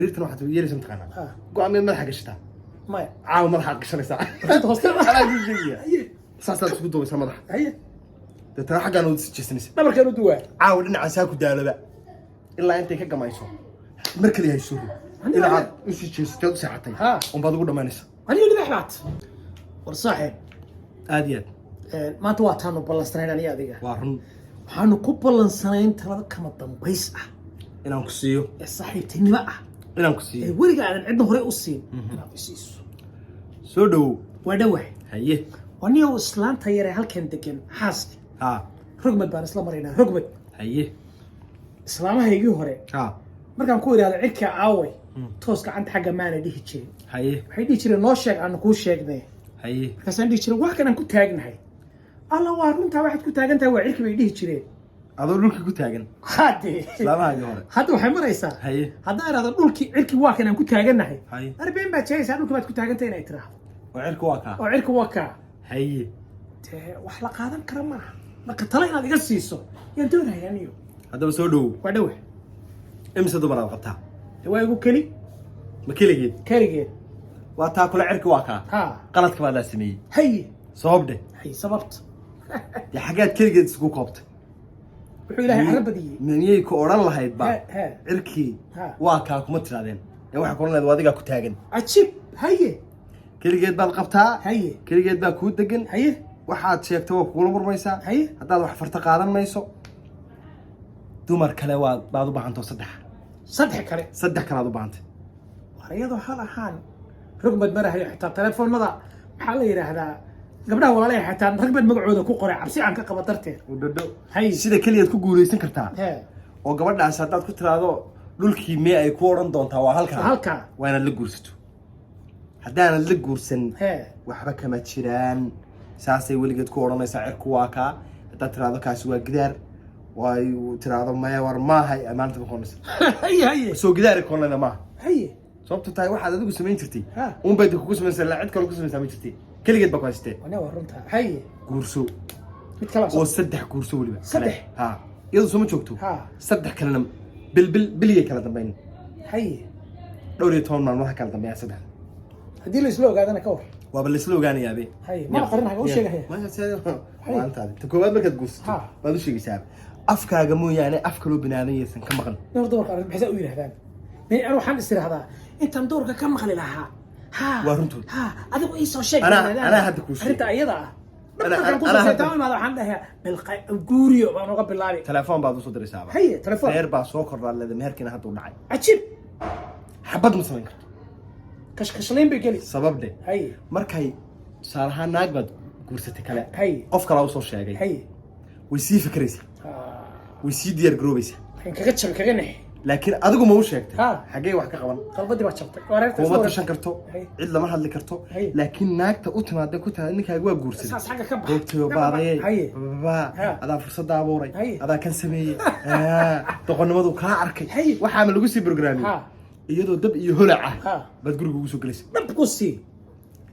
ريتنا واحد يلي متقنا قام من ملحق شتا ما عاو ملحق شنيسا انا اقول شيء ساسا تسكو دو سمدح هي ترى حق انا جسنيس دبر كانوا دوا عاو دنا ساكو دالبا الا انت ka gamayso markii ay soo ila u si jeesto saacatay on baad ugu dhamaanaysa ani wali dhaxlaat war saaxib aadiyad maanta waa taanu ballansanayn ani adiga waa run waxaanu ku ballansanayn talada kama dambays ah inaan ku siiyo saaxiibtinimo ah inaan ku siiyo weliga aan cidna hore u siin inaad isiiso soo dhow waa dhawahay haye waniyo islaanta yar ee halkan degan xaaski rugmad baan isla maraynaa rugmad haye islaamahaygii hore markaan ku iraado cidka aaway toos gacanta xagga maana dhihi jirin haye waxay dhihi jireen noo sheeg aan kuu sheegnay haye markaasaan dhihi jiray wax kanaan ku taagnahay alla waa runtaa waxaad ku taagan tahay waa cirki bay dhihi jireen adoo dhulkii ku taagan islaamahaygii hore hadda waxay maraysaa haye haddaan iraado dhulkii cirki waa kanaan ku taagannahay arbeen baad sheegaysaa dhulkii baad ku taagantahay inay tiraahdo oo cirki waa kaa oo cirki waa kaa haye dee wax la qaadan kara maaha marka tala inaad iga siiso yaan doonahay aniyo haddaba soo dhow waa dhawe imse dumar aad qabtaa waa igu keli ma keligeed keligeed waa taa kule cirki waa kaa qaladka baad laa sameeyey haye sababde haye sababta dee xaggaad keligeed isugu koobtay wuxuu ilaahay carab badiyey miyay ku odhan lahayd ba cirkii waa kaa kuma tiraadeen ee waxaa ku odhan lahayd waa adigaa ku taagan cajiib haye keligeed baad qabtaa haye keligeed baa kuu degan haye waxaad sheegtay waa kugula murmaysaa haye haddaad wax farta qaadan mayso dumar kale baad u baahantao saddex kale aad u baahantay war iyadoo hal ahaan rugmad marahayo xitaa telefoonada maxaa la yidhaahdaa gabdhaha walaalaha xitaa rugmad magacooda ku qoray cabsi aan ka qaba darteed udhadho haye sida keliyaad ku guulaysan kartaa oo gabadhaas haddaad ku tiraado dhulkii mee ay ku odhan doontaa waa halkaa waa inaad la guursato haddaanad la guursan waxba kama jiraan saasay weligeed ku odhanaysaa cirku waa kaa haddaad tiraado kaasi waa gidaar way tiraado maya war maahay amaanta ku qoonaysa haye soo gidaari koonayda maaha haye sababtu tahay waxaad adigu samayn jirtay un bay kugu samaynaysaa la cid kale ku samaysaa ma jirtay keligeed baa ku haystee wana waa runtaa haye guurso mid kale oo saddex guurso weliba saddex iyadoo soo ma joogto saddex kalena biliyay kala dambayn haye dhowr iyo 10 maalmood kala dambeeya saddex haddii la isla ogaadana ka war waaba la isla ogaanayaabee haye ma qarinahay u sheegaya maantaadi ta koowaad markaad guursato baad u sheegaysaa afkaaga mooyaane af kaloo binaadan yaysan ka maqan dhowr dumarka arrin maxay u yiraahdaan may aan waxaan isiraahdaa intaan doorka ka maqli lahaa waa runtood adigu ii soo sheeg anaa hadda kuu sheeg arrinta iyada waxaan dhahaa guuriyo baan uga bilaabi telefoon baad usoo diraysaa haye telefoon reer baa soo kordhaa leeda meherkiina hadda u dhacay cajiib xabad ma samayn karto kashkashlayn bay geli sababde haye markay saalahaan naag baad guursatay kale haye qof kalaa usoo sheegay haye way sii fikraysaa way sii diyaar garoobaysaa kaga jab kaga nex laakiin adigu ma u sheegtay xaggee wax ka qaban qalbadii baa jabtay kuma tashan karto cid lama hadli karto laakiin naagta u timaada ku tahay ninkaaga waa guursaday goobtayo baadaye adaa fursadda abuuray adaa kan sameeyey doqonnimadu kaa arkay waxaama lagu sii programiyey iyadoo dab iyo holac ah baad guriga ugu soo gelaysa dab ku sii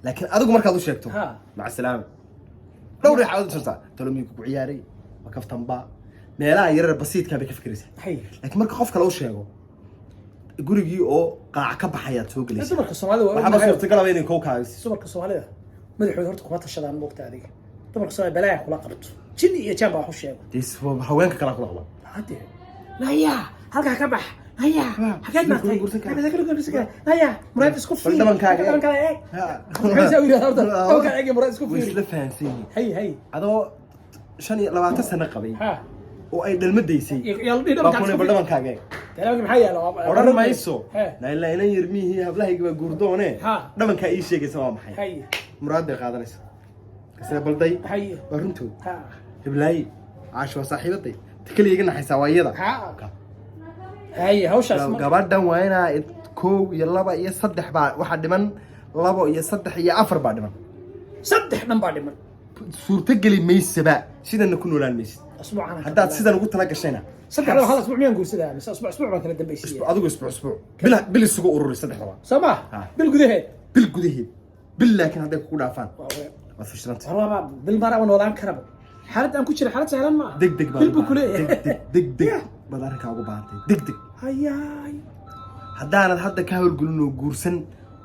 laakiin adigu markaad u sheegto maca salaama dhowr xaawad jirta talomiinku ku ciyaaray ma kaftanba meelaha yarar basiidka bay ka fikiraysaa laakiin marka qof kale u sheego gurigii oo qaac ka baxayaad soo gelaysaa dumarka Soomaalida waxaa suurtagal ah inay koow kaagis dumarka Soomaalida madaxooda horta kuma tashadaan moogta adiga dumarka Soomaalida balaa kula qabto jini iyo jamba wax u sheego haweenka kala kula qaba hadee naya halka ka bax naya xageed martay naya muraad isku fiir dabankaaga maxay u yiraahdaa halka eeg muraad isku fiir isla fahansiin hay adoo 25 sano qabay oo ay dhalmadaysay dabankaaga dalawga maxay yaalo oran mayso la yirmihi hablahayga waa guurdoone dhabanka ii sheegaysa waa maxay muraad bay qaadanaysa kasee balday waa runtood hiblaayi caasho saaxiibaday kaliya naxaysaa waa iyada haye hawshaas gabadhan waa inaa 1 iyo 2 iyo 3 baa waxa dhiman 2 iyo 3 iyo 4 baa dhiman 3 dhan baa dhiman suurta geli maysaba sidana ku noolaan maysid asbuucan haddaad sidan ugu tala gashayna saddex hal asbuuc miyaan guursadaa mise asbuuc baan kala dambaysiiyay adigu asbuuc bil isugu ururi saddexdaba sama bil gudaheed bil laakiin hadday ku dhaafaan waa fashilanta wallaba bil mara waan wadaan karaba xaalad aan ku jira xaalad sahlan ma degdeg baa bil ku leeyahay degdeg baad arrinkaa ugu baahantay degdeg hayaay haddaanad hadda ka hawlgelin oo guursan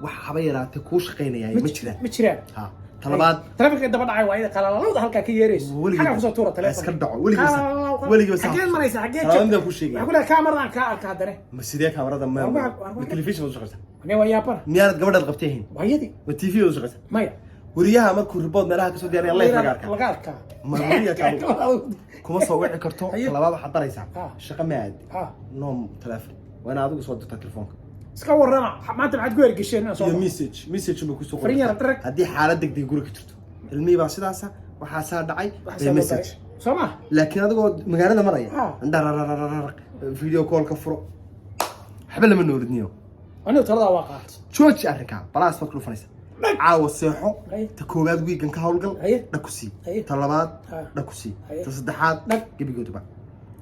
wax haba yaraatee kuu shaqaynaya ma jiraan ha talabaad taleefanka daba dhacay waa ida qalalawda halka ka yeerayso xaga kusoo tuura taleefanka iska dhaco weligiisa xageen maraysa xageen talabaad ku sheegay waxa kula kaamaradan ka arka hadane ma sidee kaamarada ma television u shaqaysa ane waa yaabana miyaad gabadhaad qabteen waayadi ma TV u shaqaysa maya wariyaha markuu report meelaha ka soo diyaariya laga arka ma wariyaha kuma soo wici karto talabaad waxa daraysa shaqo ma aad noom telefoon waana adigu soo dirtaa telefoonka iska warrama maanta maxaad ku ergisheen soo message buu ku soo qoray hadii xaalad degdeg guriga ka jirto ilmihi baa sidaas waxa saa dhacay message soma laakiin adigoo magaalada maraya video call ka furo xabal lama nooridniyo aniga talada waa qaat jooji arrinka balaas fad ku fanaysa caawa seexo ta koowaad wiigan ka hawlgal dhakusi ta labaad dhakusi ta saddexaad gabigooduba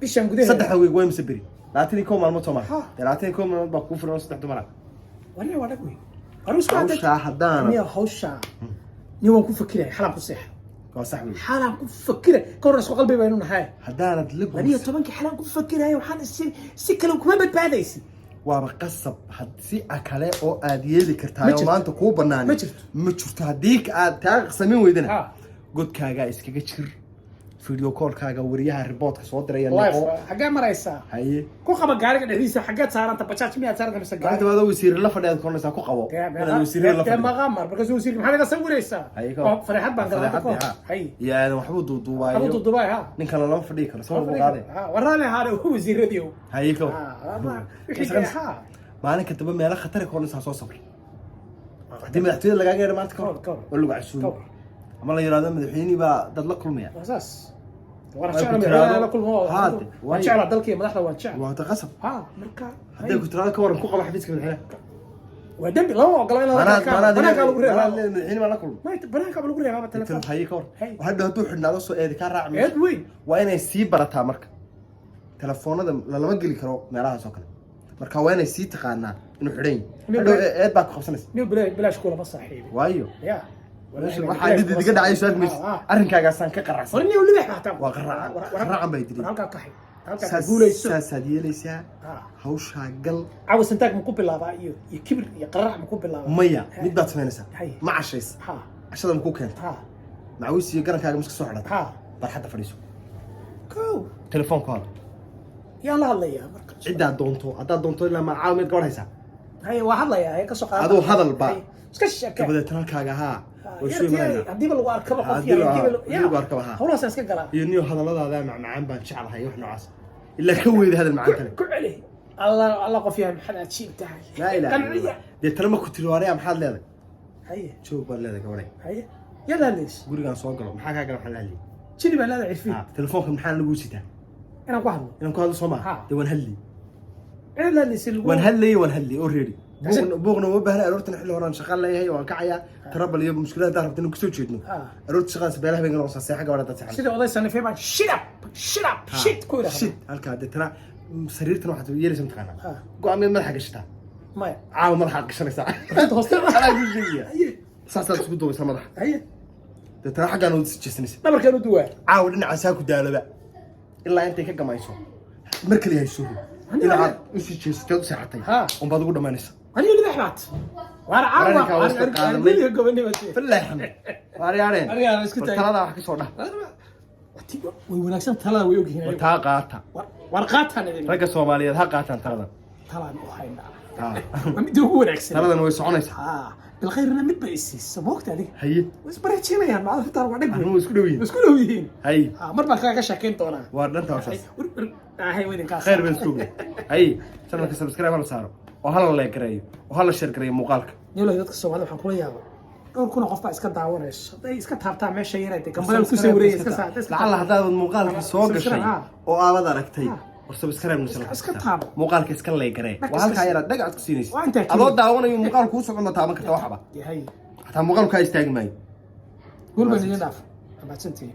bishan gudaheeda saddex wiig way masabiri laatini ko maalmo toma laatini ko maalmo baa ku furan saddex dumar wariya waa dhag wey arusku hawsha haddaan niyo hawsha niyo waan ku fakiray xalaan ku seexo waa sax wey xalaan ku fakiray kor isku qalbi baynu nahay haddaanad la guursan wariya tobankii xalaan ku fakirayo waxaan si kale kuma badbaadaysi waaba qasab si kale oo aad yeeli kartaa oo maanta kuu bannaan ma jirto haddii aad taa qsamin weydana godkaaga iskaga jir video call-kaaga wariyaha reportka soo diraya live xagee maraysaa haye ku qaba gaariga dhexdiisa xageed saaranta bajaaj miyaad saaranta mise gaariga wada wasiir la fadhiyaad koonaysaa ku qabo wasiir la fadhiyo maqamar markaas wasiir maxaa laga sawiraysaa farxad baan galaa hay yaa waxbu duuduubay ha ninka la lama fadhiyo karo soo qaaday waraale haare wasiiradiyo haye ko maalinka daba meelo khatar koonaysaa soo sabr hadii madaxtooyada laga gaaro maanta ka oo lagu casuumo ama la yiraahdo madaxweynaha baa dad la kulmaya asaas ورشعنا كل هو هذا ورشعنا دلكي مدحنا ورشعنا وتقصب ها مركا هذا كنت راك ورا كوقه حبيتك من هنا ودم لا قال انا قالوا غري الحين ما ناكل ما بناك قالوا غري هذا التليفون هي كور وهذا هدو خدنا سو ايد كان راع ايد وين waa inay sii barataa marka telefoonada lama geli karo meelaha soo kale marka waa inay sii taqaanaa inuu xidhan yahay eed baa ku qabsanaysa niyo bilaash kula ma saaxiibi waayo ya waxaa diga dhacay soo agmis arrinkaagasaan ka qaracsan warni uu libax xataa waa qaraacan bay tiri halka qaxay halka guulayso saad yeelaysaa hawsha gal awu santaag ma ku bilaabaa iyo kibir iyo qarac ma ku bilaabaa maya mid baad sameynaysaa ma cashays cashada ma ku keenta macawis iyo garankaaga miska soo xidhata barxadda fadhiiso telefoonka yaa la hadlayaa marka ciddaa doonto haddaad doonto ilaa ma caawimid gabadh haysaa haye waa hadlayaa ka soo qaada aduu hadal baa iska sheekay dabadeetana halkaaga haa haddii ba lagu arkaba qof lagu arkaba haa hawlaas iska galaa iyo niyo hadalladaada macmacaan baan jeclahay wax noocaas ilaa ka weyd hadal macaan kale ku celi الله قفيها محل أشيء تاعي لا إله دي ترى ما كنت لواريها محل هذا هي شوف بالله ذاك وري هي يلا ليش قولي كان صوت قلب محل هذا محل هلي شنو بقى هذا عرفين تلفونك محل نقوسيته أنا قهوة صومع دي ونهلي إلا اللي سلوا ونهلي أوريدي بوغنا وبهنا أردت نحل هران شغال لي هي وكعيا تربى اليوم مشكلة دارت إنه كسوت شيء أردت شغال سبيلها بين رأس الساحة قبل تسحب شنو والله سنة فيها شيت كورة شيت هالكاد ترى سريرتنا واحد يلزم تقانا قام من ملحق الشتاء ما عاو ملحق شنو ساعة أنا أقول شيء ساسات سبودو بس ملحق هي ترى حاجة أنا ودي نمر كانوا دواء عاو لنا عساكو دالة بقى إلا أنت كم ما يسوي مركلي هاي السوق إلا عاد إيش تشيس كذا ساعتين وبعد قول ما نسى أنا اللي بحبت وأنا عارف أنا اللي قبلني بس في الله يحمي واريارين أنا اسكت ترى هذا حكي صورنا وناكسن تلا ويوجي هنا وتاقاتها ورقاتها رجع الصومالية هاقاتها ترى وحينا أمي هو وناكسن ترى أنا ويسعونيس بالخير أنا متبئسي سموك تالي هي بس بريتشينا يعني ما أفكر وعدك أنا مسكولوين هي مرة كذا شاكين تونا وارد أنت وشاس هاي وين كاس خير بنسكوب هي سنة سبسكرايب على صاروا وهلا لايك رأي وهلا شير كريم مقالك يلا يدك السؤال وحن كل يابا كنا قفا اسكت داوريش اسكت تابتا ماشي يريتي كمبل ku sawirey iska saacad lacala hadaad muuqaalka soo gashay oo aad aragtay war subscribe nusal iska taab muuqaalka iska leegaray waa halka yar dhagac ku siinaysa adoo daawanayo muuqaalku u socon taaban kartaa waxba hay hataa muuqaalku ka istaagi maayo gulba nidaf ama santii